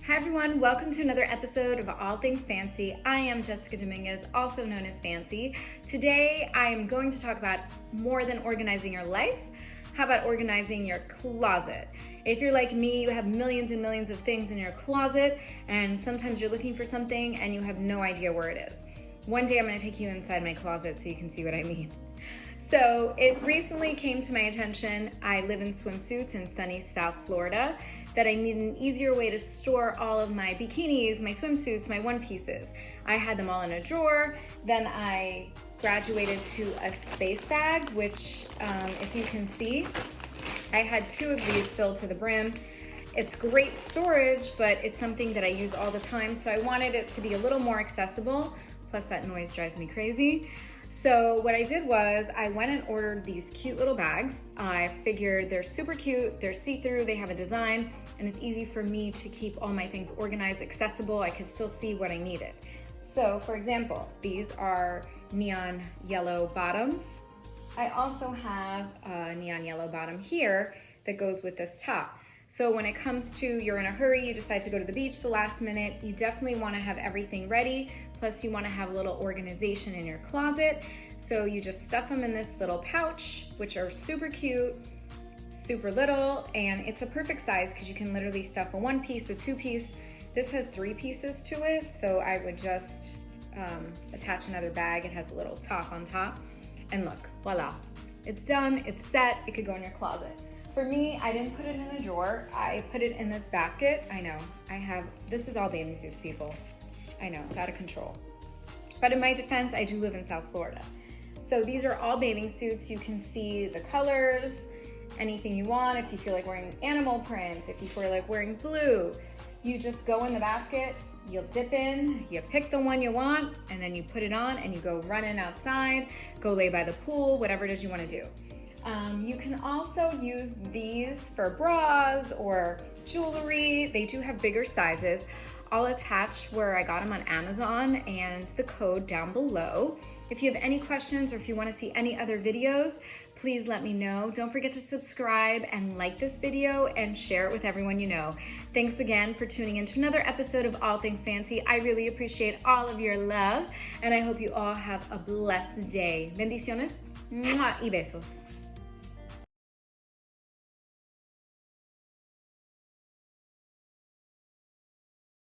Hi everyone, welcome to another episode of All Things Fancy. I am Jessica Dominguez, also known as Fancy. Today I am going to talk about more than organizing your life. How about organizing your closet? If you're like me, you have millions and millions of things in your closet, and sometimes you're looking for something and you have no idea where it is. One day I'm going to take you inside my closet so you can see what I mean. So it recently came to my attention, I live in swimsuits in sunny South Florida, that I need an easier way to store all of my bikinis, my swimsuits, my one pieces. I had them all in a drawer, then I graduated to a space bag, which if you can see, I had 2 of these filled to the brim. It's great storage, but it's something that I use all the time, so I wanted it to be a little more accessible, plus that noise drives me crazy. So what I did was I went and ordered these cute little bags. I figured they're super cute, they're see-through, they have a design, and it's easy for me to keep all my things organized, accessible. I can still see what I needed. So for example, these are neon yellow bottoms. I also have a neon yellow bottom here that goes with this top. So when it comes to you're in a hurry, you decide to go to the beach the last minute, you definitely want to have everything ready. Plus you want to have a little organization in your closet. So you just stuff them in this little pouch, which are super cute, super little, and it's a perfect size because you can literally stuff a 1-piece, a 2-piece. This has 3 pieces to it, so I would just attach another bag. It has a little top on top. And look, voila. It's done, it's set, it could go in your closet. For me, I didn't put it in a drawer. I put it in this basket. I know, this is all bathing suits, people. I know, it's out of control. But in my defense, I do live in South Florida. So these are all bathing suits. You can see the colors, anything you want. If you feel like wearing animal print, if you feel like wearing blue, you just go in the basket, you'll dip in, you pick the one you want, and then you put it on and you go running outside, go lay by the pool, whatever it is you want to do. You can also use these for bras or jewelry. They do have bigger sizes. I'll attach where I got them on Amazon and the code down below. If you have any questions or if you want to see any other videos, please let me know. Don't forget to subscribe and like this video and share it with everyone you know. Thanks again for tuning in to another episode of All Things Fancy. I really appreciate all of your love and I hope you all have a blessed day. Bendiciones, mwah, y besos.